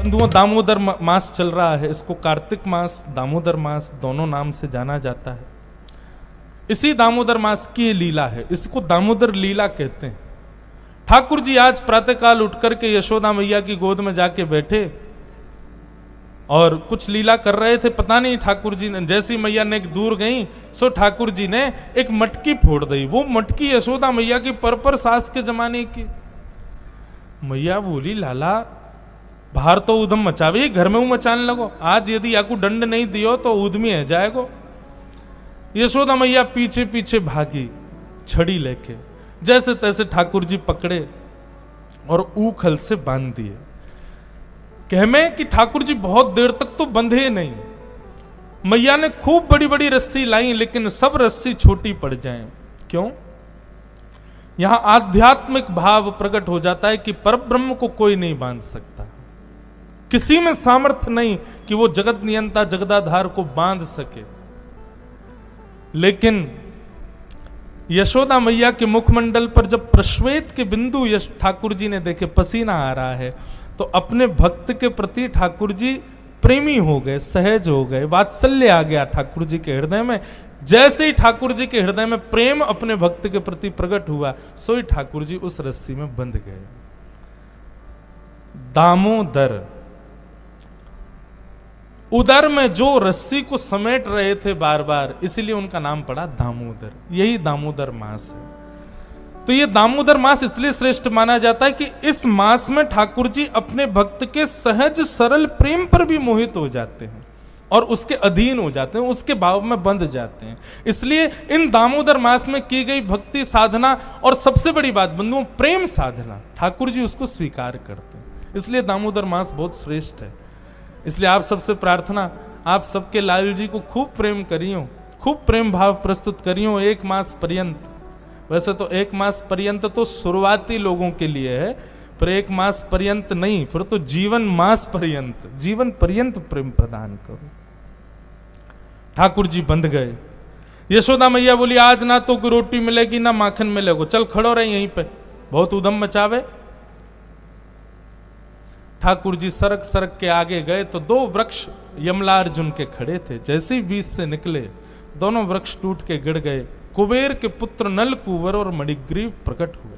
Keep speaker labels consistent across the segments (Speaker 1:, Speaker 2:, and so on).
Speaker 1: बंधुओं, दामोदर मास चल रहा है। इसको कार्तिक मास, दामोदर मास दोनों नाम से जाना जाता है। इसी दामोदर मास की ये लीला है, इसको दामोदर लीला कहते हैं। ठाकुर जी आज प्रातःकाल उठ करके यशोदा मैया की गोद में जाके बैठे और कुछ लीला कर रहे थे। पता नहीं ठाकुर जी ने, जैसी मैया ने दूर गई सो ठाकुर जी ने एक मटकी फोड़ दी। वो मटकी यशोदा मैया की पर सास के जमाने की। मैया बोली, लाला बाहर तो उधम मचावे, घर में मचाने लगो। आज यदि आपको दंड नहीं दियो तो उधमी है जाएगो। यशोदा मैया पीछे पीछे भागी छड़ी लेके। जैसे तैसे ठाकुर जी पकड़े और ऊखल से बांध दिए। कहमे कि ठाकुर जी बहुत देर तक तो बंधे नहीं। मैया ने खूब बड़ी बड़ी रस्सी लाई, लेकिन सब रस्सी छोटी पड़ जाएं। क्यों? यहां आध्यात्मिक भाव प्रकट हो जाता है कि परब्रह्म को कोई नहीं बांध सकता। किसी में सामर्थ्य नहीं कि वो जगत नियंता जगदाधार को बांध सके। लेकिन यशोदा मैया के मुखमंडल पर जब प्रश्वेत के बिंदु ठाकुर जी ने देखे, पसीना आ रहा है, तो अपने भक्त के प्रति ठाकुर जी प्रेमी हो गए, सहज हो गए, वात्सल्य आ गया ठाकुर जी के हृदय में। जैसे ही ठाकुर जी के हृदय में प्रेम अपने भक्त के प्रति प्रकट हुआ, सो ही ठाकुर जी उस रस्सी में बंध गए। दामोदर, उदर में जो रस्सी को समेट रहे थे बार बार, इसीलिए उनका नाम पड़ा दामोदर। यही दामोदर मास है। तो ये दामोदर मास इसलिए श्रेष्ठ माना जाता है कि इस मास में ठाकुर जी अपने भक्त के सहज सरल प्रेम पर भी मोहित हो जाते हैं और उसके अधीन हो जाते हैं, उसके भाव में बंध जाते हैं। इसलिए इन दामोदर मास में की गई भक्ति साधना, और सबसे बड़ी बात बंधुओं, प्रेम साधना, ठाकुर जी उसको स्वीकार करते हैं। इसलिए दामोदर मास बहुत श्रेष्ठ है। इसलिए आप सबसे प्रार्थना, आप सबके लाल जी को खूब प्रेम करियो, खूब प्रेम भाव प्रस्तुत करियो एक मास पर्यंत। वैसे तो एक मास पर्यंत तो शुरुआती लोगों के लिए है, पर एक मास पर्यंत नहीं, फिर तो जीवन मास पर्यंत, जीवन पर्यंत प्रेम प्रदान करो। ठाकुर जी बंध गए। यशोदा मैया बोली, आज ना तो कोई रोटी मिलेगी ना माखन मिलेगा, चल खड़ो रहे यहीं पे, बहुत उधम मचावे। ठाकुर जी सरक सरक के आगे गए तो दो वृक्ष यमलार्जुन के खड़े थे। जैसे ही बीच से निकले, दोनों वृक्ष टूट के गिर गए। कुबेर के पुत्र नल कुंवर और मणिग्रीव प्रकट हुए।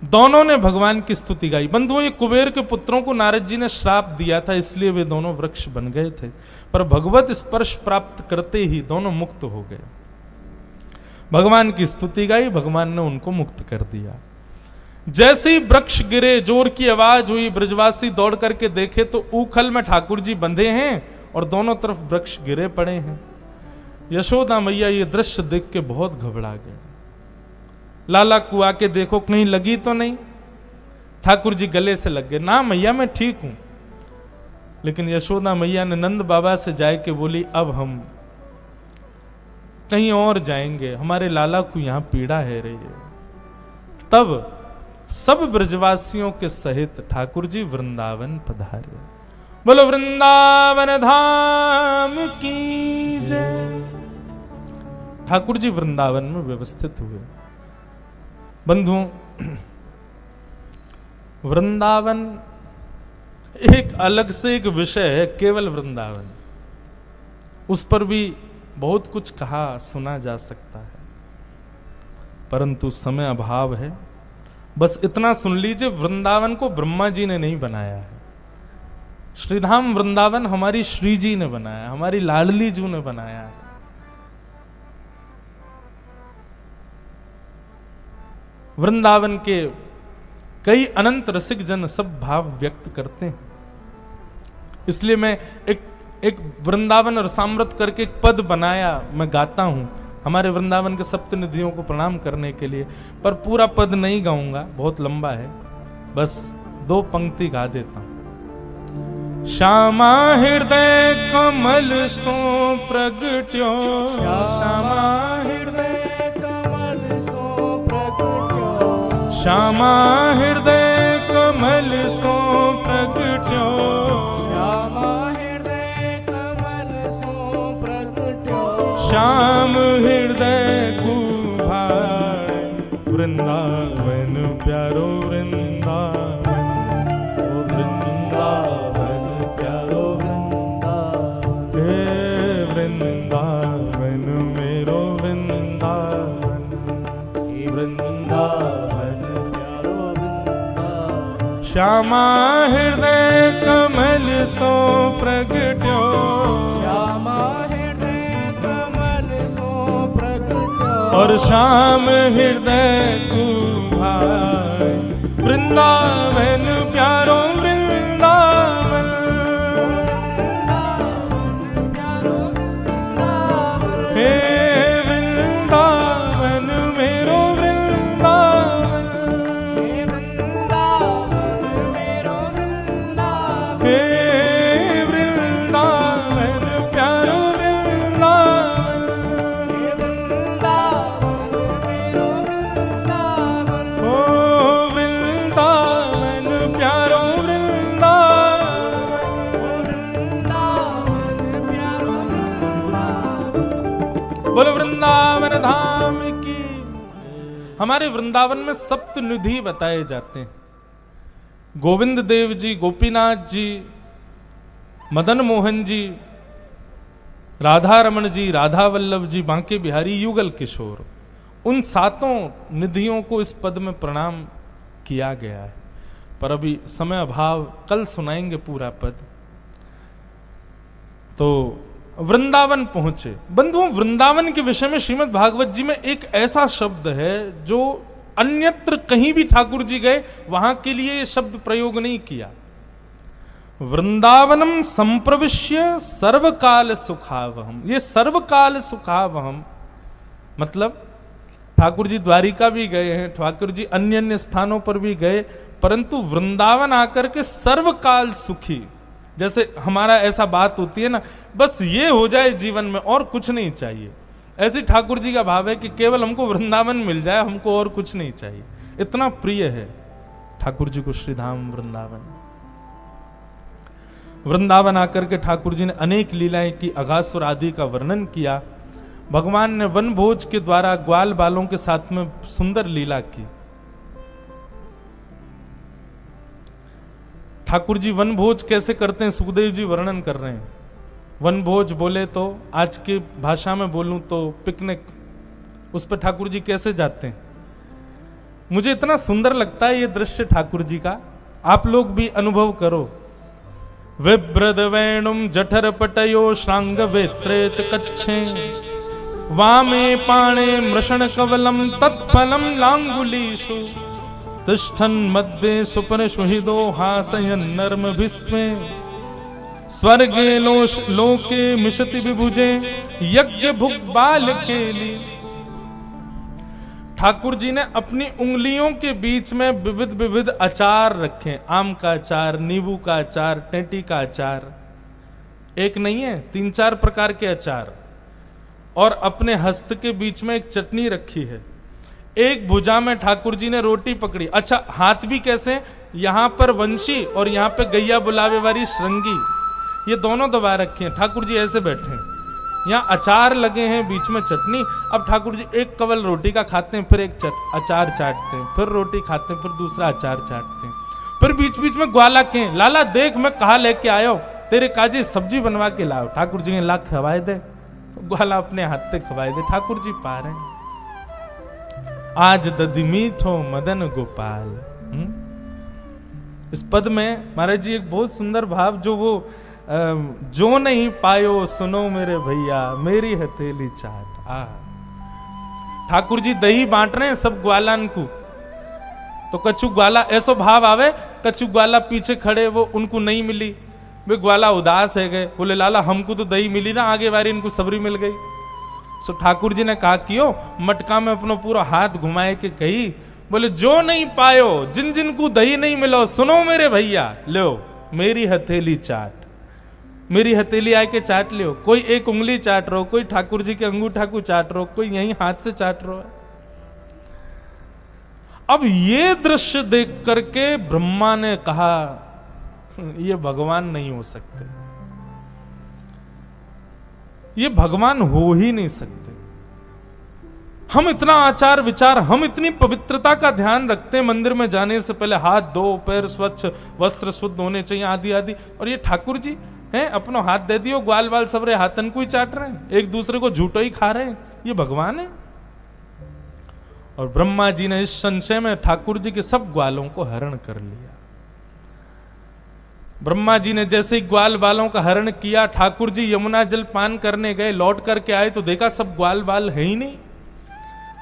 Speaker 1: दोनों ने भगवान की स्तुति गाई। बंधुओं, ये कुबेर के पुत्रों को नारद जी ने श्राप दिया था, इसलिए वे दोनों वृक्ष बन गए थे। पर भगवत स्पर्श प्राप्त करते ही दोनों मुक्त हो गए। भगवान की स्तुति गाई, भगवान ने उनको मुक्त कर दिया। जैसे ही वृक्ष गिरे, जोर की आवाज हुई, ब्रजवासी दौड़ करके देखे तो ऊखल में ठाकुर जी बंधे हैं और दोनों तरफ वृक्ष गिरे पड़े हैं। यशोदा मैया ये दृश्य देख के बहुत घबरा गए। लाला को आके देखो कहीं लगी तो नहीं। ठाकुर जी गले से लग गए, ना मैया मैं ठीक हूं। लेकिन यशोदा मैया ने नंद बाबा से जाके बोली, अब हम कहीं और जाएंगे, हमारे लाला को यहां पीड़ा है रही है। तब सब ब्रजवासियों के सहित ठाकुर जी वृंदावन पधारे। बोलो वृंदावन धाम की जय। ठाकुर जी वृंदावन में व्यवस्थित हुए। बंधुओं, वृंदावन एक अलग से एक विषय है, केवल वृंदावन। उस पर भी बहुत कुछ कहा सुना जा सकता है, परंतु समय अभाव है। बस इतना सुन लीजिए, वृंदावन को ब्रह्मा जी ने नहीं बनाया है। श्रीधाम वृंदावन हमारी श्री जी ने बनाया, हमारी लाडली जी ने बनाया है। वृंदावन के कई अनंत रसिक जन सब भाव व्यक्त करते हैं। इसलिए मैं एक वृंदावन रसामृत करके एक पद बनाया, मैं गाता हूं हमारे वृंदावन के सप्तनिधियों को प्रणाम करने के लिए। पर पूरा पद नहीं गाऊंगा, बहुत लंबा है, बस 2 पंक्ति गा देता हूं। श्यामा हृदय कमल सो प्रगट्यो, श्यामा हृदय कमल सो प्रगट्यो, श्यामा हृदय कमल सो प्रगट्यो, श्यामा हृदय कमल सो प्रगट्यो, श्याम हृदय कुभार, वृंदावन प्यारो वृंदावन, ओ वृंदावन। श्यामा हृदय कमल सो प्रगट्यो,
Speaker 2: श्यामा हृदय कमल सो प्रगट्यो,
Speaker 1: और श्याम हृदय तू भाई वृंदावन प्यारो वृंदावन, हे वृंदावन मेरो वृंदावन, हे वृंदावन प्यारो वृंदावन, ओ वृंदावन प्यारो वृंदावन, बोलो वृंदावन धाम की। हमारे वृंदावन में सप्त निधि बताए जाते हैं। गोविंद देव जी, गोपीनाथ जी, मदन मोहन जी, राधा रमण जी, राधा वल्लभ जी, बांके बिहारी, युगल किशोर, उन सातों निधियों को इस पद में प्रणाम किया गया है। पर अभी समय अभाव, कल सुनाएंगे पूरा पद। तो वृंदावन पहुंचे। बंधुओं, वृंदावन के विषय में श्रीमद् भागवत जी में एक ऐसा शब्द है जो अन्यत्र कहीं भी ठाकुर जी गए वहां के लिए ये शब्द प्रयोग नहीं किया। वृंदावनम संप्रविश्य सर्वकाल सुखावहम। ये सर्वकाल सुखावहम मतलब ठाकुर जी द्वारिका भी गए हैं, ठाकुर जी अन्य अन्य स्थानों पर भी गए, परंतु वृंदावन आकर के सर्वकाल सुखी। जैसे हमारा ऐसा बात होती है ना, बस ये हो जाए जीवन में और कुछ नहीं चाहिए, ऐसे ठाकुर जी का भाव है कि केवल हमको वृंदावन मिल जाए, हमको और कुछ नहीं चाहिए। इतना प्रिय है ठाकुर जी को श्रीधाम वृंदावन। वृंदावन आकर के ठाकुर जी ने अनेक लीलाएं की, अघासुर आदि का वर्णन किया। भगवान ने वन भोज के द्वारा ग्वाल बालों के साथ में सुंदर लीला की। ठाकुर जी वन भोज कैसे करते हैं, सुखदेव जी वर्णन कर रहे हैं। वन भोज बोले तो आज की भाषा में बोलूं तो पिकनिक, उस पर ठाकुर जी कैसे जाते हैं। मुझे इतना सुंदर लगता है ये दृश्य ठाकुर जी का, आप लोग भी अनुभव करो। विभ्रद वेणुम जठर पटयो श्रांग वेत्रे च कच्छे, वामे पाणे मृषण कवलम तत्फलम लांगुलीषु, तिष्ठन् मध्ये सुपर सुहृदो हासयन् नर्म भिस्मे, स्वर्गे लोके मिशति विभुजे यज्ञ भुग बाल केली। ठाकुर जी ने अपनी उंगलियों के बीच में विविध विविध अचार रखे, आम का अचार, नींबू का अचार, टेंटी का अचार, एक नहीं है 3-4 प्रकार के अचार, और अपने हस्त के बीच में एक चटनी रखी है। एक भुजा में ठाकुर जी ने रोटी पकड़ी। अच्छा, हाथ भी कैसे, यहां पर वंशी और यहां पे गैया बुलावे वाली श्रृंगी, ये दोनों दबा रखे हैं। ठाकुर जी ऐसे बैठे हैं, यहाँ अचार लगे हैं, बीच में चटनी। अब ठाकुर जी एक कवल रोटी का खाते हैं, फिर एक अचार चाटते हैं, फिर रोटी खाते हैं, फिर दूसरा अचार चाटते हैं, फिर बीच बीच में ग्वाला के, लाला देख मैं कहा लेके आयो, तेरे काजी सब्जी बनवा के लाओ। ठाकुर जी ने ला खवाए दे, ग्वाला अपने हाथ से खवाए दे। ठाकुर जी पा रहे हैं, आज दधि मीठो मदन गोपाल। इस पद में महाराज जी एक बहुत सुंदर भाव, जो वो जो नहीं पायो सुनो मेरे भैया मेरी हथेली चाट। ठाकुर जी दही बांट रहे हैं सब ग्वालन को, तो कछु ग्वाला ऐसा भाव आवे, कछु ग्वाला पीछे खड़े वो उनको नहीं मिली, वे ग्वाला उदास है गए, बोले लाला हमको तो दही मिली ना, आगे बारी इनको सबरी मिल गई। सो ठाकुर जी ने कहा कियो, मटका में अपना पूरा हाथ घुमाए के कही, बोले जो नहीं पायो, जिन जिन को दही नहीं मिलो, सुनो मेरे भैया, लो मेरी हथेली चाट, मेरी हथेली आके चाट लियो। कोई एक उंगली चाट रहो, कोई ठाकुर जी के अंगूठा को चाट रहो, कोई यहीं हाथ से चाट रहो। अब ये दृश्य देख करके ब्रह्मा ने कहा ये भगवान नहीं हो सकते, ये भगवान हो ही नहीं सकते। हम इतना आचार विचार, हम इतनी पवित्रता का ध्यान रखते हैं, मंदिर में जाने से पहले हाथ धो, पैर स्वच्छ, वस्त्र शुद्ध होने चाहिए, आदि आदि, और ये ठाकुर जी हैं अपनो हाथ दे दियो, ग्वाल बाल सबरे हाथन को ही चाट रहे हैं, एक दूसरे को झूठो ही खा रहे हैं, ये भगवान है। और ब्रह्मा जी ने इस संशय में ठाकुर जी के सब ग्वालों को हरण कर लिया। ब्रह्मा जी ने जैसे ही ग्वाल बालों का हरण किया, ठाकुर जी यमुना जल पान करने गए, लौट करके आए तो देखा सब ग्वाल बाल है ही नहीं।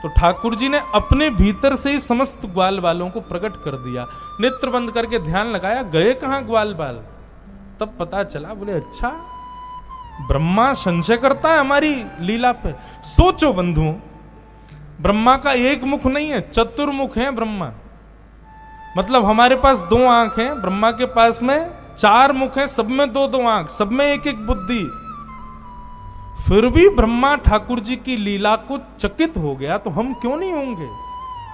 Speaker 1: तो ठाकुर जी ने अपने भीतर से ही समस्त ग्वाल बालों को प्रकट कर दिया। नेत्र बंद करके ध्यान लगाया, गए कहां ग्वाल बाल? तब पता चला, बोले अच्छा ब्रह्मा संशय करता है हमारी लीला पे। सोचो बंधुओं, ब्रह्मा का एक मुख नहीं है, चतुर्मुख है ब्रह्मा। मतलब हमारे पास 2 आंख हैं, ब्रह्मा के पास में 4 मुख हैं, सब में 2-2 आंख, सब में 1-1 बुद्धि। फिर भी ब्रह्मा ठाकुर जी की लीला को चकित हो गया, तो हम क्यों नहीं होंगे?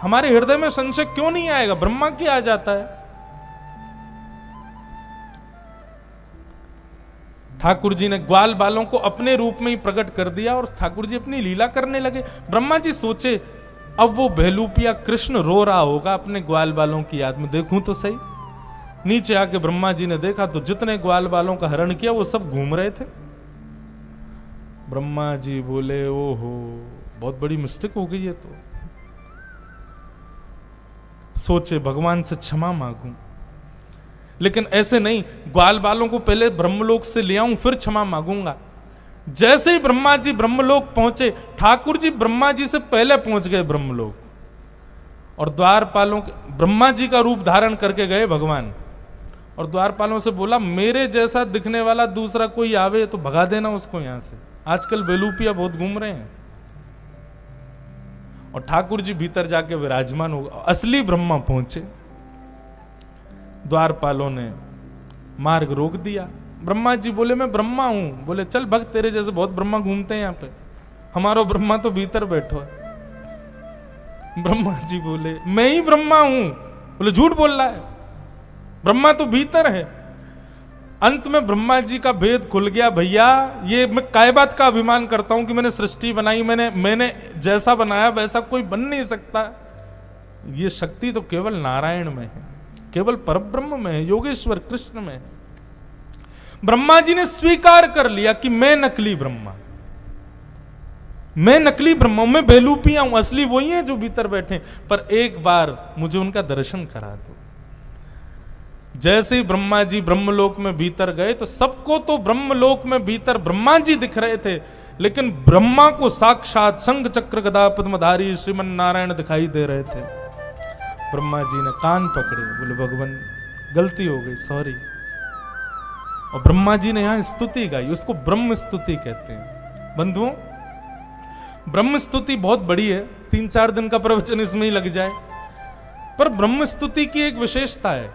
Speaker 1: हमारे हृदय में संशय क्यों नहीं आएगा? ब्रह्मा की आ जाता है। ठाकुर जी ने ग्वाल बालों को अपने रूप में ही प्रकट कर दिया और ठाकुर जी अपनी लीला करने लगे। ब्रह्मा जी सोचे, अब वो भेलूपिया कृष्ण रो रहा होगा अपने ग्वाल बालों की याद में, देखूं तो सही। नीचे आके ब्रह्मा जी ने देखा तो जितने ग्वाल बालों का हरण किया वो सब घूम रहे थे। ब्रह्मा जी बोले, ओहो बहुत बड़ी मिस्टेक हो गई है। तो सोचे भगवान से क्षमा मांगूं, लेकिन ऐसे नहीं, ग्वाल बालों को पहले ब्रह्मलोक से ले आऊं फिर क्षमा मांगूंगा। जैसे ही ब्रह्मा जी ब्रह्मलोक पहुंचे, ठाकुर जी ब्रह्मा जी से पहले पहुंच गए ब्रह्मलोक, और द्वारपालों के ब्रह्मा जी का रूप धारण करके गए भगवान, और द्वारपालों से बोला मेरे जैसा दिखने वाला दूसरा कोई आवे तो भगा देना उसको यहां से। आजकल बेलूपिया बहुत घूम रहे हैं। और ठाकुर जी भीतर जाके विराजमान हो, असली ब्रह्मा पहुंचे। द्वारपालों ने मार्ग रोक दिया। ब्रह्मा जी बोले मैं ब्रह्मा हूं। बोले चल भक्त, तेरे जैसे बहुत ब्रह्मा घूमते हैं यहां पे, हमारा ब्रह्मा तो भीतर बैठो है। ब्रह्मा जी बोले मैं ही ब्रह्मा हूं। बोले झूठ बोल रहा है, ब्रह्मा तो भीतर है। अंत में ब्रह्मा जी का भेद खुल गया। भैया ये मैं काय बात का अभिमान करता हूं कि मैंने सृष्टि बनाई, मैंने जैसा बनाया वैसा कोई बन नहीं सकता। ये शक्ति तो केवल नारायण में है, केवल परब्रह्म में है, योगेश्वर कृष्ण में है। ब्रह्मा जी ने स्वीकार कर लिया कि मैं नकली ब्रह्मा, मैं नकली ब्रह्मा हूं, मैं बेलूपिया हूं, असली वही है जो भीतर बैठे। पर एक बार मुझे उनका दर्शन करा दो। जैसे ही ब्रह्मा जी ब्रह्मलोक में भीतर गए तो सबको तो ब्रह्मलोक में भीतर ब्रह्मा जी दिख रहे थे, लेकिन ब्रह्मा को साक्षात शंख चक्र गदा पद्मधारी श्रीमन नारायण दिखाई दे रहे थे। ब्रह्मा जी ने कान पकड़े, बोले भगवान गलती हो गई, सॉरी। और ब्रह्मा जी ने यहां स्तुति गाई, उसको ब्रह्म स्तुति कहते हैं। बंधुओं, ब्रह्म स्तुति बहुत बड़ी है, 3-4 दिन का प्रवचन इसमें ही लग जाए। पर ब्रह्म स्तुति की एक विशेषता है,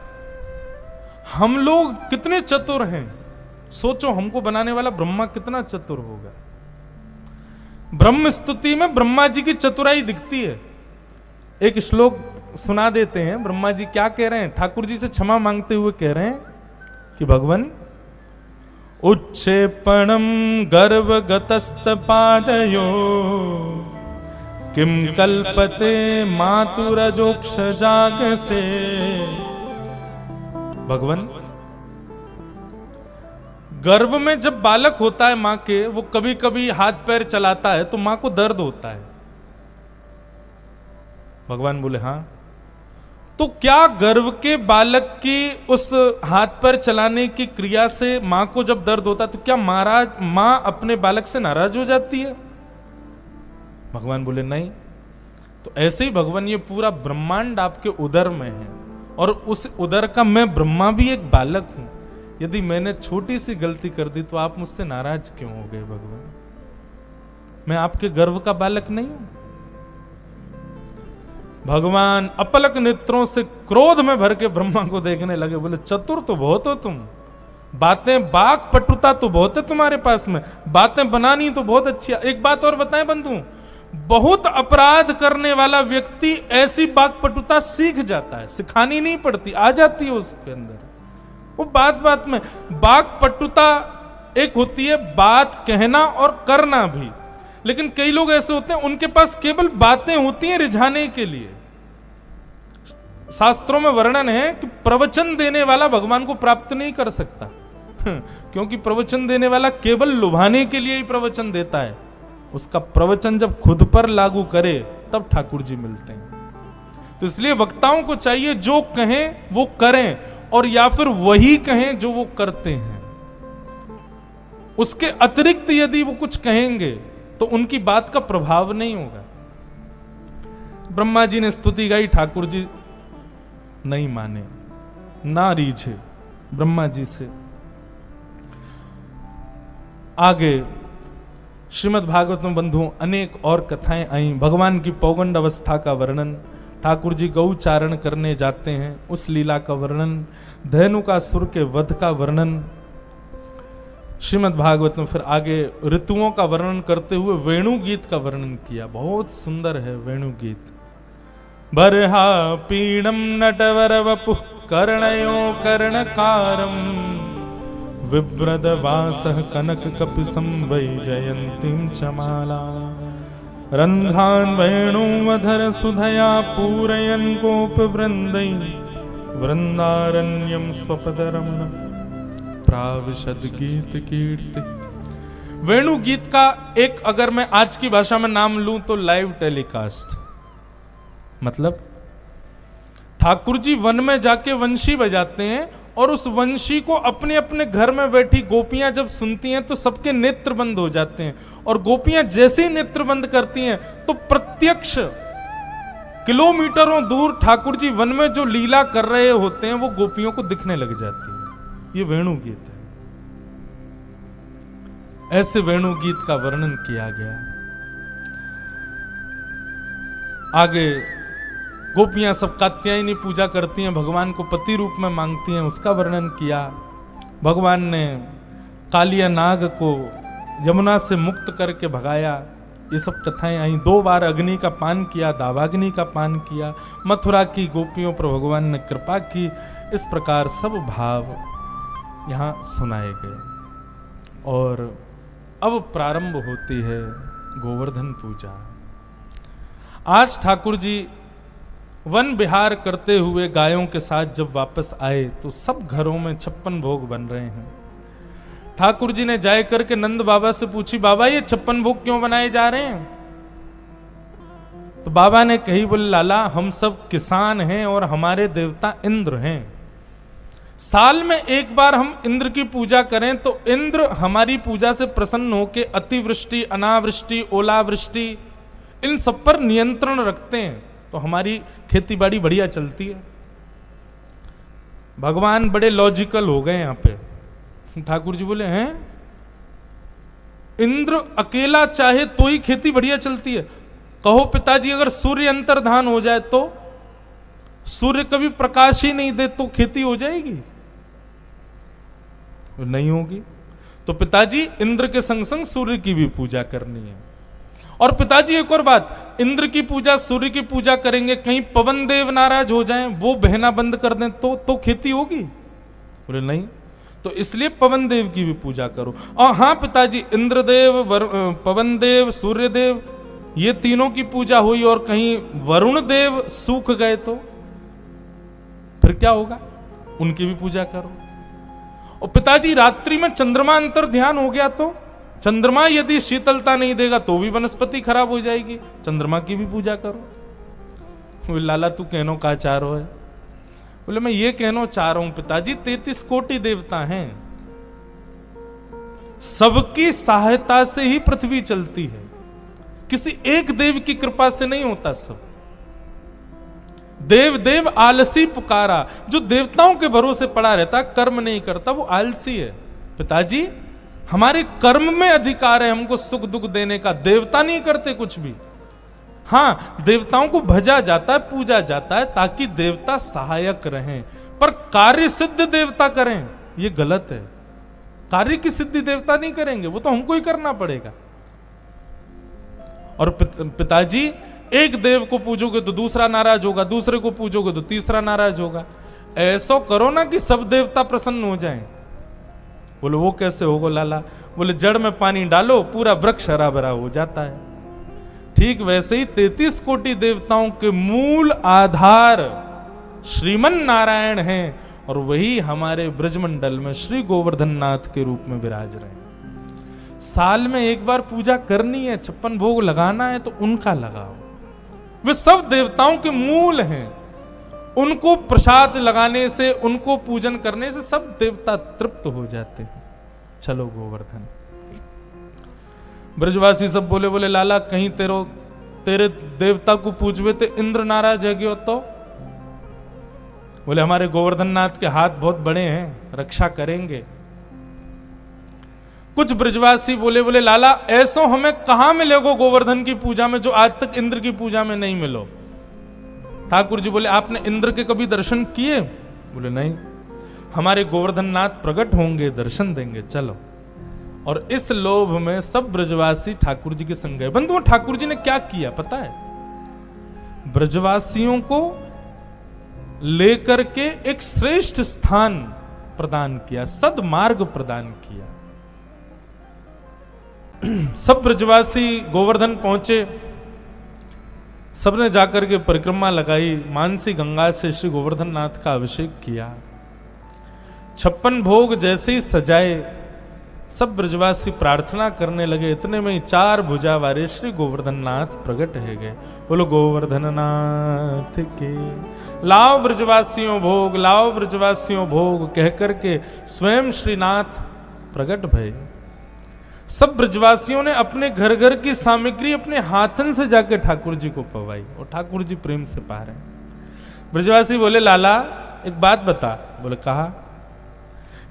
Speaker 1: हम लोग कितने चतुर हैं। सोचो हमको बनाने वाला ब्रह्मा कितना चतुर होगा। ब्रह्म स्तुति में ब्रह्मा जी की चतुराई दिखती है। एक श्लोक सुना देते हैं, ब्रह्मा जी क्या कह रहे हैं, ठाकुर जी से क्षमा मांगते हुए कह रहे हैं कि भगवान उच्छेपणम गर्भगतस्त पादयो किम कल्पते मातुरजोक्ष जाग से। भगवान गर्भ में जब बालक होता है मां के, वो कभी कभी हाथ पैर चलाता है तो मां को दर्द होता है। भगवान बोले हाँ, तो क्या गर्भ के बालक की उस हाथ पैर चलाने की क्रिया से मां को जब दर्द होता है तो क्या मां अपने बालक से नाराज हो जाती है? भगवान बोले नहीं। तो ऐसे ही भगवान ये पूरा ब्रह्मांड आपके उदर में है, और उस उदर का मैं ब्रह्मा भी एक बालक हूं। यदि मैंने छोटी सी गलती कर दी तो आप मुझसे नाराज क्यों हो गए भगवान? मैं आपके गर्भ का बालक नहीं हूं? भगवान अपलक नेत्रों से क्रोध में भर के ब्रह्मा को देखने लगे। बोले चतुर तो बहुत हो तुम, बातें बाक पटुता तो बहुत है तुम्हारे पास में, बातें बनानी तो बहुत अच्छी है। एक बात और बताएं बंधु, बहुत अपराध करने वाला व्यक्ति ऐसी बाकपटुता सीख जाता है, सिखानी नहीं पड़ती, आ जाती है उसके अंदर। वो बात बात में बाकपटुता एक होती है, बात कहना और करना भी। लेकिन कई लोग ऐसे होते हैं उनके पास केवल बातें होती हैं रिझाने के लिए। शास्त्रों में वर्णन है कि प्रवचन देने वाला भगवान को प्राप्त नहीं कर सकता, क्योंकि प्रवचन देने वाला केवल लुभाने के लिए ही प्रवचन देता है। उसका प्रवचन जब खुद पर लागू करे तब ठाकुर जी मिलते हैं। तो इसलिए वक्ताओं को चाहिए जो कहें वो करें, और या फिर वही कहें जो वो करते हैं। उसके अतिरिक्त यदि वो कुछ कहेंगे तो उनकी बात का प्रभाव नहीं होगा। ब्रह्मा जी ने स्तुति गाई, ठाकुर जी नहीं माने, ना रीझे ब्रह्मा जी से। आगे श्रीमद् भागवत में बंधुओं अनेक और कथाएं आई। भगवान की पौगंड अवस्था का वर्णन, ठाकुर जी गौचारण करने जाते हैं उस लीला का वर्णन, धेनुकासुर के वध का वर्णन। श्रीमद् भागवत में फिर आगे ऋतुओं का वर्णन करते हुए वेणु गीत का वर्णन किया। बहुत सुंदर है वेणु गीत। बरहा पीड़म नटवर वपु कर्णयो कर्णकारम विव्रद वासः कनक कपिसं वैजयन्तीं चमाला रन्ध्रान् वेणुवधर सुधया पूरयन् गोपवृन्दै वृन्दारण्यं स्वपदरमण प्राविशद गीत कीर्ति। वेणु गीत का एक अगर मैं आज की भाषा में नाम लूं तो लाइव टेलीकास्ट। मतलब ठाकुर जी वन में जाके वंशी बजाते हैं और उस वंशी को अपने अपने घर में बैठी गोपियां जब सुनती हैं तो सबके नेत्र बंद हो जाते हैं, और गोपियां जैसे ही नेत्र बंद करती हैं तो प्रत्यक्ष किलोमीटरों दूर ठाकुर जी वन में जो लीला कर रहे होते हैं वो गोपियों को दिखने लग जाती है। ये वेणु गीत है। ऐसे वेणु गीत का वर्णन किया गया। आगे गोपियां सब कात्यायनी पूजा करती हैं, भगवान को पति रूप में मांगती हैं, उसका वर्णन किया। भगवान ने कालिया नाग को यमुना से मुक्त करके भगाया, ये सब कथाएं आई। 2 बार अग्नि का पान किया, दावाग्नि का पान किया। मथुरा की गोपियों पर भगवान ने कृपा की। इस प्रकार सब भाव यहां सुनाए गए। और अब प्रारंभ होती है गोवर्धन पूजा। आज ठाकुर जी वन विहार करते हुए गायों के साथ जब वापस आए तो सब घरों में 56 भोग बन रहे हैं। ठाकुर जी ने जाए करके नंद बाबा से पूछी, बाबा ये 56 भोग क्यों बनाए जा रहे हैं? तो बाबा ने कही, बोले लाला हम सब किसान हैं और हमारे देवता इंद्र हैं। साल में एक बार हम इंद्र की पूजा करें तो इंद्र हमारी पूजा से प्रसन्न होकर अतिवृष्टि, अनावृष्टि, ओलावृष्टि इन सब पर नियंत्रण रखते हैं, तो हमारी खेती बाड़ी बढ़िया चलती है। भगवान बड़े लॉजिकल हो गए यहां पे। ठाकुर जी बोले हैं इंद्र अकेला चाहे तो ही खेती बढ़िया चलती है। कहो पिताजी अगर सूर्य अंतर्धान हो जाए तो, सूर्य कभी प्रकाश ही नहीं दे तो खेती हो जाएगी? नहीं होगी। तो पिताजी इंद्र के संग संग सूर्य की भी पूजा करनी है। और पिताजी एक और बात, इंद्र की पूजा सूर्य की पूजा करेंगे, कहीं पवन देव नाराज हो जाएं, वो बहना बंद कर दें तो खेती होगी? बोले नहीं, तो इसलिए पवन देव की भी पूजा करो। और हाँ पिताजी इंद्रदेव, पवन देव, सूर्य देव ये तीनों की पूजा हुई और कहीं वरुण देव सूख गए तो फिर क्या होगा? उनकी भी पूजा करो। और पिताजी रात्रि में चंद्रमा अंतर ध्यान हो गया तो, चंद्रमा यदि शीतलता नहीं देगा तो भी वनस्पति खराब हो जाएगी, चंद्रमा की भी पूजा करो। लाला तू कहनो का चारो है? बोले मैं ये कहना चाह रहा हूं पिताजी 33 कोटि देवता हैं, सबकी सहायता से ही पृथ्वी चलती है, किसी एक देव की कृपा से नहीं होता। सब देव देव आलसी पुकारा, जो देवताओं के भरोसे पड़ा रहता कर्म नहीं करता वो आलसी है। पिताजी हमारे कर्म में अधिकार है हमको सुख दुख देने का, देवता नहीं करते कुछ भी। हाँ देवताओं को भजा जाता है, पूजा जाता है ताकि देवता सहायक रहें, पर कार्य सिद्ध देवता करें ये गलत है। कार्य की सिद्धि देवता नहीं करेंगे, वो तो हमको ही करना पड़ेगा। और पिताजी एक देव को पूजोगे तो दूसरा नाराज होगा, दूसरे को पूजोगे तो तीसरा नाराज होगा। ऐसा करो ना कि सब देवता प्रसन्न हो जाएं। बोले वो कैसे होगा लाला? बोले जड़ में पानी डालो पूरा वृक्ष हरा भरा हो जाता है। ठीक वैसे ही 33 कोटि देवताओं के मूल आधार श्रीमन नारायण हैं और वही हमारे ब्रजमंडल में श्री गोवर्धन नाथ के रूप में विराज रहे हैं। साल में एक बार पूजा करनी है, 56 भोग लगाना है तो उनका लगाओ। वे सब देवताओं के मूल हैं उनको प्रसाद लगाने से, उनको पूजन करने से सब देवता तृप्त हो जाते हैं। चलो गोवर्धन। ब्रजवासी सब बोले बोले लाला कहीं तेरे देवता को पूजवे ते इंद्र नाराज है गयो तो? बोले हमारे गोवर्धन नाथ के हाथ बहुत बड़े हैं, रक्षा करेंगे। कुछ ब्रजवासी बोले बोले लाला ऐसो हमें कहां मिलेगो गोवर्धन की पूजा में जो आज तक इंद्र की पूजा में नहीं मिलो। ठाकुर जी बोले आपने इंद्र के कभी दर्शन किए? बोले नहीं। हमारे गोवर्धन नाथ प्रकट होंगे, दर्शन देंगे, चलो। और इस लोभ में सब ब्रजवासी ठाकुर जी के संग गए। बंधुओं, ठाकुर जी ने क्या किया पता है? ब्रजवासियों को लेकर के एक श्रेष्ठ स्थान प्रदान किया, सद्मार्ग प्रदान किया। सब ब्रजवासी गोवर्धन पहुंचे, सबने जाकर के परिक्रमा लगाई, मानसी गंगा से श्री गोवर्धन नाथ का अभिषेक किया। 56 भोग जैसे ही सजाए, सब ब्रजवासी प्रार्थना करने लगे। इतने में ही 4 भुजा वाले श्री गोवर्धन नाथ प्रकट है गए। बोलो गोवर्धन नाथ के। लाओ ब्रजवासियों भोग, लाओ ब्रजवासियों भोग कह करके स्वयं श्रीनाथ प्रकट भये। सब ब्रजवासियों ने अपने घर घर की सामग्री अपने हाथन से जाकर ठाकुर जी को पवाई और ठाकुर जी प्रेम से पा रहे। ब्रजवासी बोले लाला एक बात बता। बोले कहा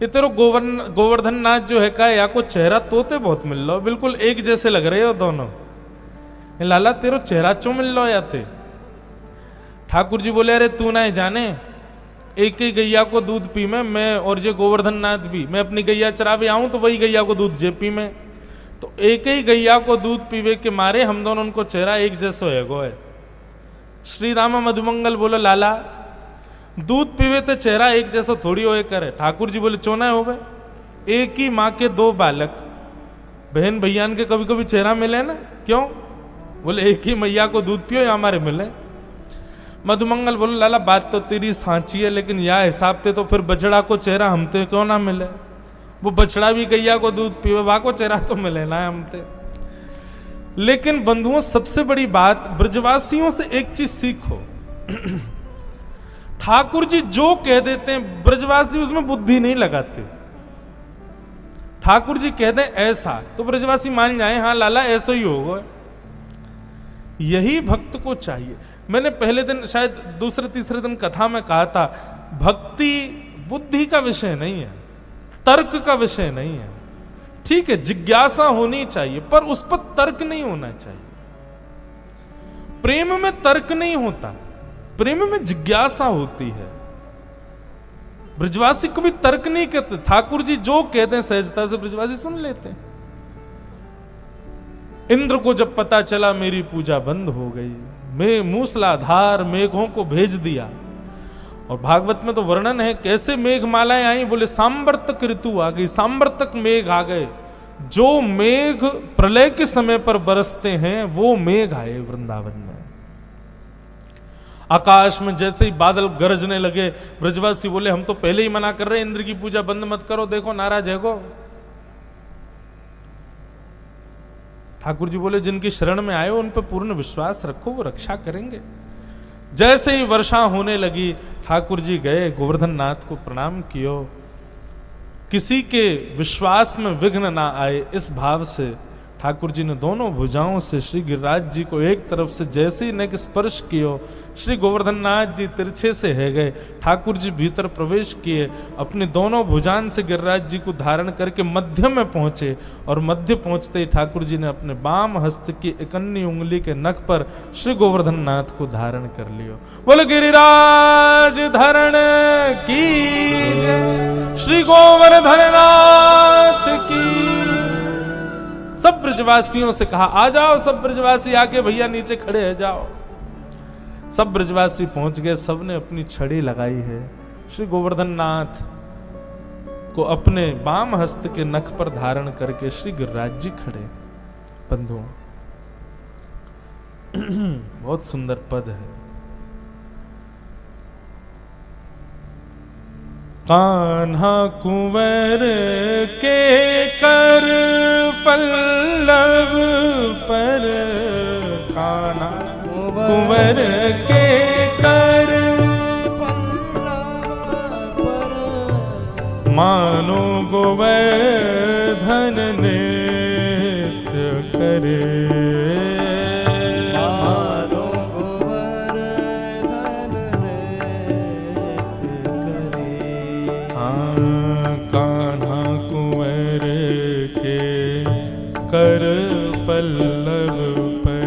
Speaker 1: ये तेरो गोवर्धन नाथ जो है का या को चेहरा तोते बहुत मिल लो, बिल्कुल एक जैसे लग रहे हो दोनों। लाला तेरो चेहरा चो मिल लो या ते? ठाकुर जी बोले अरे तू ना जाने, एक ही गैया को दूध पी मैं और ये गोवर्धन नाथ भी, मैं अपनी गैया चरावे आऊं तो वही गैया को दूध जे पी में, तो एक ही गैया को दूध पीवे के मारे हम दोनों उनको चेहरा एक जैसो है गो है। श्री रामा मधुमंगल बोलो लाला दूध पीवे तो चेहरा एक जैसा थोड़ी होए करे। ठाकुर जी बोले चोना हो गए, एक ही माँ के 2 बालक, बहन भैयान के कभी कभी चेहरा मिले ना, क्यों? बोले एक ही मैया को दूध पियो या हमारे मिले। मधुमंगल बोलो लाला बात तो तेरी सांची है, लेकिन या हिसाब से तो फिर बछड़ा को चेहरा हमते क्यों ना मिले? वो बछड़ा भी गैया को दूध पीवे, वहां को चेहरा तो मिले ना हमते। लेकिन बंधुओं सबसे बड़ी बात, ब्रजवासियों से एक चीज सीखो। ठाकुर जी जो कह देते हैं ब्रजवासी उसमें बुद्धि नहीं लगाते। ठाकुर जी कह दें ऐसा तो ब्रजवासी मान जाए हाँ लाला ऐसा ही होगा। यही भक्त को चाहिए। मैंने पहले दिन शायद दूसरे तीसरे दिन कथा में कहा था, भक्ति बुद्धि का विषय नहीं है, तर्क का विषय नहीं है। ठीक है जिज्ञासा होनी चाहिए पर उस पर तर्क नहीं होना चाहिए। प्रेम में तर्क नहीं होता, प्रेम में जिज्ञासा होती है। ब्रजवासी को भी तर्क नहीं कहते, ठाकुर जी जो कहते हैं सहजता से ब्रजवासी सुन लेते हैं। इंद्र को जब पता चला मेरी पूजा बंद हो गई, मैं मूसलाधार मेघों को भेज दिया। और भागवत में तो वर्णन है कैसे मेघमालाएं आई। बोले सांबर्तक ऋतु आ गई, सांबर्तक मेघ आ गए। जो मेघ प्रलय के समय पर बरसते हैं वो मेघ आए वृंदावन में। आकाश में जैसे ही बादल गरजने लगे, ब्रजवासी बोले हम तो पहले ही मना कर रहे इंद्र की पूजा बंद मत करो, देखो नाराज है गो। ठाकुर जी बोले जिनकी शरण में आए हो उन पर पूर्ण विश्वास रखो, वो रक्षा करेंगे। जैसे ही वर्षा होने लगी, ठाकुर जी गए गोवर्धन नाथ को प्रणाम कियो। किसी के विश्वास में विघ्न ना आए इस भाव से ठाकुर जी ने दोनों भुजाओं से श्री गिरिराज जी को एक तरफ से जैसे ही नेक स्पर्श कियो, श्री गोवर्धन नाथ जी तिरछे से है गए। ठाकुर जी भीतर प्रवेश किए, अपने दोनों भुजान से गिरिराज जी को धारण करके मध्य में पहुंचे। और मध्य पहुंचते ही ठाकुर जी ने अपने बाम हस्त की इकन्नी उंगली के नख पर श्री गोवर्धन नाथ को धारण कर लियो। बोले गिरिराज धरण की जय, श्री गोवर्धन नाथ की। सब ब्रजवासियों से कहा आ जाओ, सब ब्रजवासी आके भैया नीचे खड़े है जाओ। सब ब्रजवासी पहुंच गए, सबने अपनी छड़ी लगाई है। श्री गोवर्धन नाथ को अपने बाम हस्त के नख पर धारण करके श्री गिरिराज जी खड़े। बंधुओं बहुत सुंदर पद है। कान्हा कुंवर के कर पल्लव पर, कान्हा कुंवर के कर मानो गोवर्धन नृत्य करे,
Speaker 2: मानो गोवर्धन नृत्य करे।
Speaker 1: कान्हा कुंवर के कर पल्लव पे,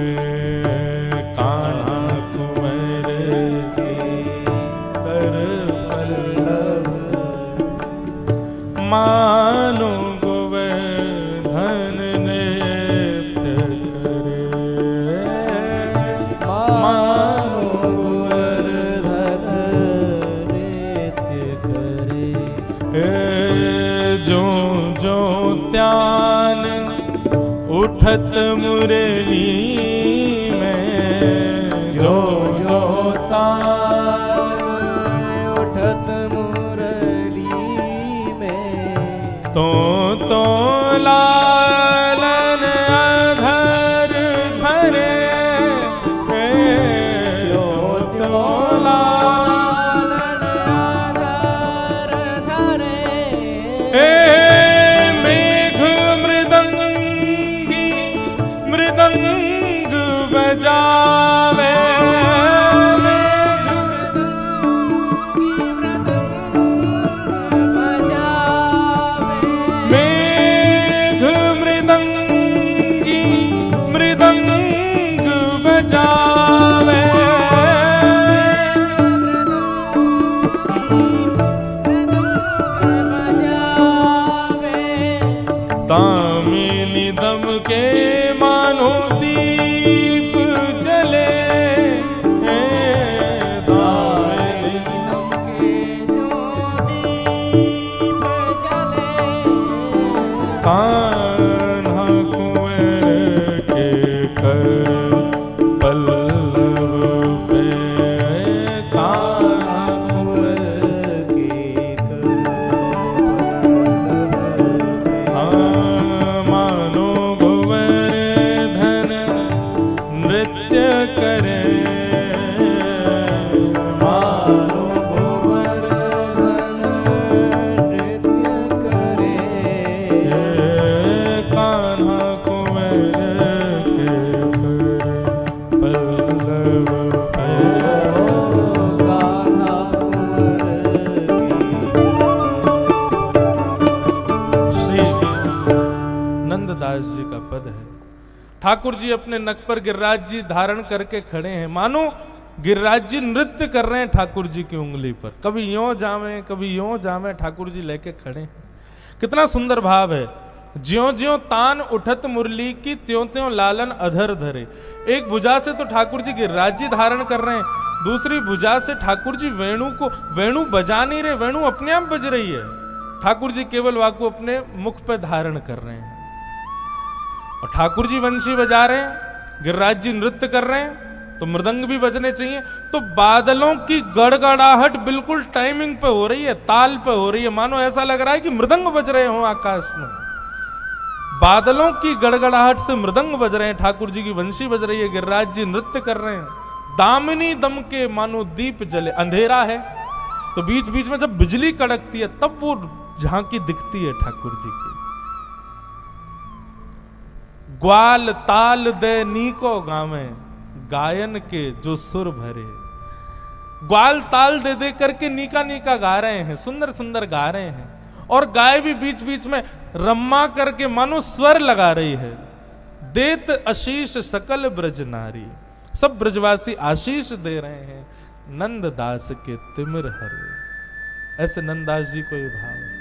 Speaker 1: कान्हा कुंवर के कर पल्लव, मानो गोवर्धन नृत्य करे,
Speaker 2: मानो गोवर्धन नृत्य करे।
Speaker 1: जो जो त्यान उठत मुरली में,
Speaker 2: जो जो तान उठत मुरली में,
Speaker 1: तो लालन अधर धरे,
Speaker 2: तो लालन अधर धरे।
Speaker 1: मेघ मृदंगी मृदंग बजावे, मेघ मृदंगी मृदंग बजावे, दामिनी दम के मानो दीप जले, दामिनी
Speaker 2: दम के जो दीप जले।
Speaker 1: कान्हा कुंवर के कर पल्लव पे, कान्हा
Speaker 2: कुंवर के कर
Speaker 1: मानो गोवर्धन नृत्य करे,
Speaker 2: मानो गोवर्धन नृत्य करे।
Speaker 1: कान्हा कुंवर के कर पल्लव पे,
Speaker 2: कान्हा कुंवर
Speaker 1: श्री नंददास जी का पद है। ठाकुर जी अपने नक पर गिरिराज जी धारण करके खड़े हैं, मानो गिरिराज जी नृत्य कर रहे हैं ठाकुर जी की उंगली पर, कभी यों जावे कभी यों जावे, ठाकुर जी लेके खड़े हैं। कितना सुंदर भाव है। ज्यों ज्यों तान उठत मुरली की, त्यों त्यों लालन अधर धरे। एक भुजा से तो ठाकुर जी गिरिराज जी धारण कर रहे हैं, दूसरी भुजा से ठाकुर जी वेणु बजा नहीं रहे, वेणु अपने आप बज रही है। ठाकुर जी केवल वाकु अपने मुख पे धारण कर रहे हैं और ठाकुर जी वंशी बजा रहे हैं, गिरिराज जी नृत्य कर रहे हैं, तो मृदंग भी बजने चाहिए। तो बादलों की गड़गड़ाहट बिल्कुल टाइमिंग पे हो रही है, ताल पे हो रही है, मानो ऐसा लग रहा है कि मृदंग बज रहे हो आकाश में। बादलों की गड़गड़ाहट से मृदंग बज रहे हैं, ठाकुर जी की वंशी बज रही है, गिरिराज जी नृत्य कर रहे हैं। दामिनी दम के मानो दीप जले, अंधेरा है तो बीच बीच में जब बिजली कड़कती है तब वो झांकी दिखती है ठाकुर जी की। ग्वाल ताल दे नीको गावे, गायन के जो सुर भरे। ग्वाल ताल दे दे करके नीका नीका गा रहे हैं, सुंदर सुंदर गा रहे हैं, और गाय भी बीच बीच में रम्मा करके मानो स्वर लगा रही है। देत आशीष सकल ब्रज नारी, सब ब्रजवासी आशीष दे रहे हैं, नंद दास के तिमिर हरे। ऐसे नंददास जी को ये भाव है।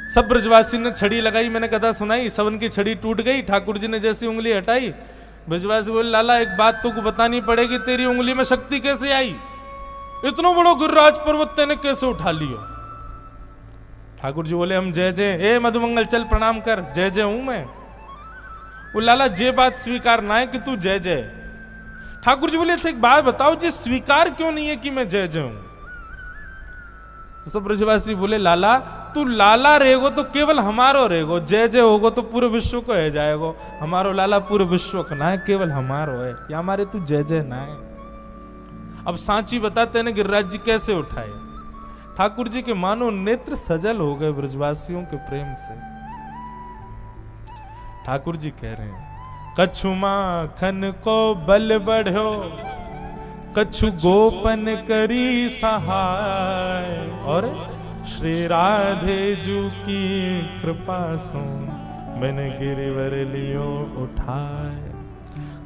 Speaker 1: सब ब्रजवासी ने छड़ी लगाई, मैंने कथा सुनाई, सबन की छड़ी टूट गई, ठाकुर जी ने जैसी उंगली हटाई, ब्रजवासी बोले लाला एक बात तो को बतानी पड़ेगी, तेरी उंगली में शक्ति कैसे आई? इतना बड़ा गिरिराज पर्वत तेने कैसे उठा लियो? ठाकुर जी बोले हम जय जय, ए मधुमंगल चल प्रणाम कर, जय जय हूं मैं। वो लाला जे बात स्वीकार ना है कि तू जय जय। ठाकुर जी बोले अच्छा एक बात बताओ, जी स्वीकार क्यों नहीं है कि मैं जय जय हूं? तो सब ब्रजवासी बोले लाला तू लाला रहेगो तो केवल हमारो रहेगो, जय जय होगो तो पूरे विश्व को है जाएगो। हमारो लाला पूरे विश्व का ना है, केवल हमारो है, या हमारे तू जय जय ना है। अब सांची बता तेने गिरिराज जी कैसे उठाए? ठाकुर जी के मानो नेत्र सजल हो गए ब्रजवासियों के प्रेम से। ठाकुर जी कह रहे हैं, कछु माखन को बल बढ़ो, कछु गोपन करी सहाय, और श्री राधे जू की कृपा सो मैंने गिरिवर लियो उठाए।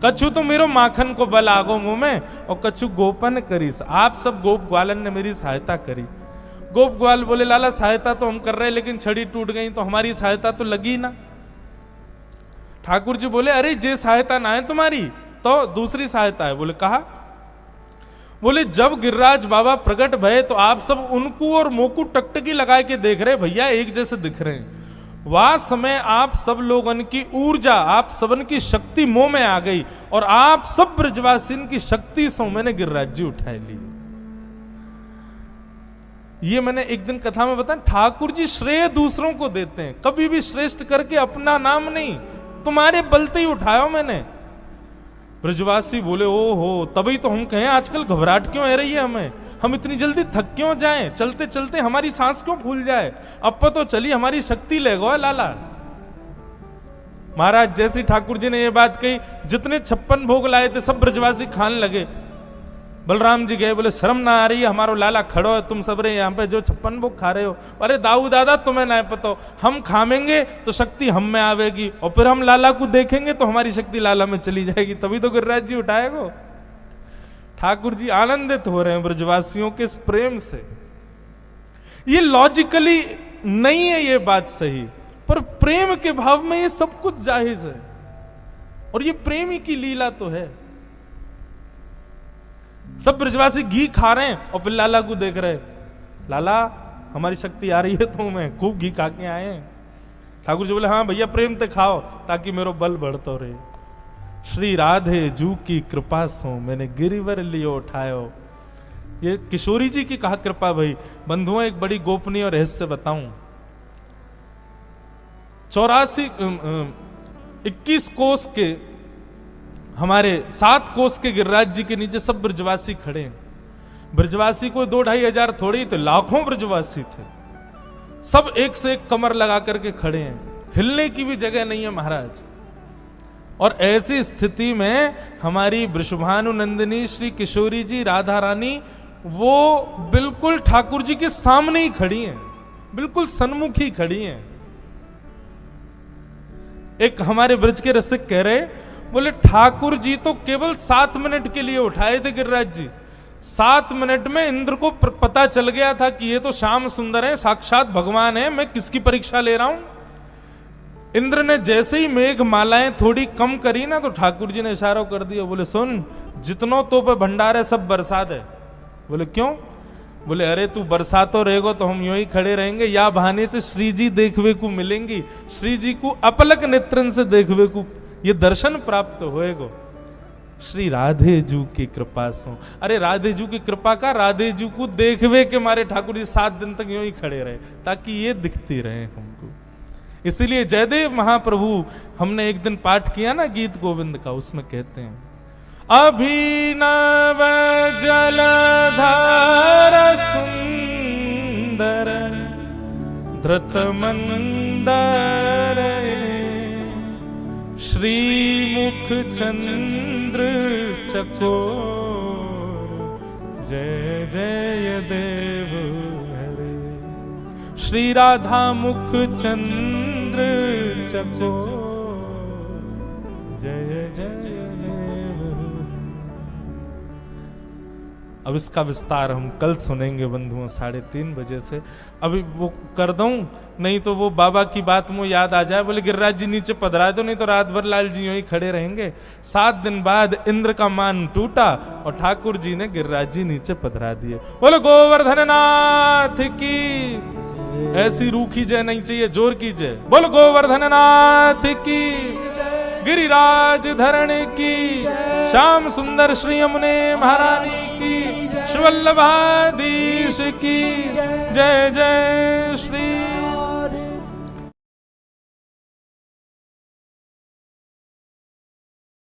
Speaker 1: कछु तो मेरो माखन को बल आगो मुंह में, और कछु गोपन करी। आप सब गोप ग्वालन ने मेरी सहायता करी। गोप ग्वाल बोले, लाला सहायता तो हम कर रहे, लेकिन छड़ी टूट गई तो हमारी सहायता तो लगी ना। ठाकुर जी बोले, अरे जे सहायता ना है तुम्हारी तो दूसरी सहायता है। बोले कहा? बोले जब गिरिराज बाबा प्रकट भये तो आप सब उनको और मोकू टकटकी लगा के देख रहे, भैया एक जैसे दिख रहे हैं। वह समय आप सब लोगन की ऊर्जा, आप सबन की शक्ति मोह में आ गई, और आप सब ब्रजवासिन की शक्ति से मैंने गिरिराज जी उठाए ली। ये मैंने एक दिन कथा में बताया, ठाकुर जी श्रेय दूसरों को देते हैं, कभी भी श्रेष्ठ करके अपना नाम नहीं, तुम्हारे बलते ही उठाया मैंने। ब्रजवासी बोले, ओ हो, तभी तो हम कहें आजकल घबराहट क्यों है रही है हमें, हम इतनी जल्दी थक क्यों जाएं, चलते चलते हमारी सांस क्यों फूल जाए, अब तो चली हमारी शक्ति ले गो लाला। महाराज जैसी ठाकुर जी ने ये बात कही, जितने 56 भोग लाए थे सब ब्रजवासी खाने लगे। बलराम जी गए, बोले शर्म ना आ रही है, हमारो लाला खड़ो है, तुम सब रे यहाँ पे जो 56 भोग खा रहे हो। अरे दाऊ दादा तुम्हें ना पता, हम खामेंगे तो शक्ति हम में आवेगी, और फिर हम लाला को देखेंगे तो हमारी शक्ति लाला में चली जाएगी, तभी तो गिरिराज जी उठाएगो। ठाकुर जी आनंदित हो रहे हैं ब्रजवासियों के इस प्रेम से। ये लॉजिकली नहीं है ये बात सही, पर प्रेम के भाव में ये सब कुछ जायज है, और ये प्रेम ही की लीला तो है। सब ब्रजवासी घी खा रहे हैं और फिर लाला को देख रहे, लाला हमारी शक्ति आ रही है तो मैं खूब घी खा के आए हैं। ठाकुर जी बोले, हाँ भैया प्रेम ते खाओ ताकि मेरो बल बढ़तो रहे। श्री राधे जू की कृपा सो मैंने गिरिवर लियो उठायो। ये किशोरी जी की कहा कृपा भाई। बंधुओं एक बड़ी गोपनीय रहस्य बताऊं। 21 कोस के हमारे 7 कोस के गिरिराज जी के नीचे सब ब्रजवासी खड़े हैं। ब्रजवासी कोई 2-2.5 हजार थोड़ी थे, लाखों ब्रजवासी थे। सब एक से एक कमर लगा करके खड़े हैं, हिलने की भी जगह नहीं है महाराज। और ऐसी स्थिति में हमारी वृषभानु नंदिनी श्री किशोरी जी राधा रानी वो बिल्कुल ठाकुर जी के सामने ही खड़ी हैं, बिल्कुल सन्मुख ही खड़ी हैं। एक हमारे ब्रज के रसिक कह रहे, बोले ठाकुर जी तो केवल 7 मिनट के लिए उठाए थे गिरिराज जी। 7 मिनट में इंद्र को पता चल गया था कि ये तो श्याम सुंदर है, साक्षात भगवान है, मैं किसकी परीक्षा ले रहा हूं। इंद्र ने जैसे ही मेघ मालाएं थोड़ी कम करी ना, तो ठाकुर जी ने इशारा कर दिया, बोले सुन जितनों तो पे भंडार है सब बरसात है। बोले क्यों? बोले अरे तू बरसातो रहेगो तो हम यूं ही खड़े रहेंगे, या बहाने से श्री जी देखवे को मिलेंगी, श्री जी को अपलक नेत्रन से देखवे को ये दर्शन प्राप्त होएगो। श्री राधे जू की कृपा सो। अरे राधे जू की कृपा का, राधे जू को देखवे के मारे ठाकुर जी 7 दिन तक यूं ही खड़े रहे ताकि ये दिखती रहे हमको। इसीलिए जयदेव महाप्रभु हमने एक दिन पाठ किया ना गीत गोविंद का, उसमें कहते हैं अभिनव जलधार सुंदर धृत मंदर श्रीमुख चंद्र चकोर जय जय देव हरे। श्री राधा मुख चंद्र चकोर जय जय देव। अब इसका विस्तार हम कल सुनेंगे बंधुओं 3:30 बजे से। अभी वो कर दूं, नहीं तो वो बाबा की बात मुझे याद आ जाए, बोले गिरिराज जी नीचे पधरा दो, नहीं तो रात भर लाल जी यूं ही खड़े रहेंगे। 7 दिन बाद इंद्र का मान टूटा और ठाकुर जी ने गिरिराज जी नीचे पधरा दिए। बोले गोवर्धन नाथ की। ऐसी रूखी जय नहीं चाहिए, जोर की जय। बोलो गोवर्धन नाथ की, गिरिराज धरण की, श्याम सुंदर श्री यमुने महारानी की, शिवल्लभाधीश की जय जय।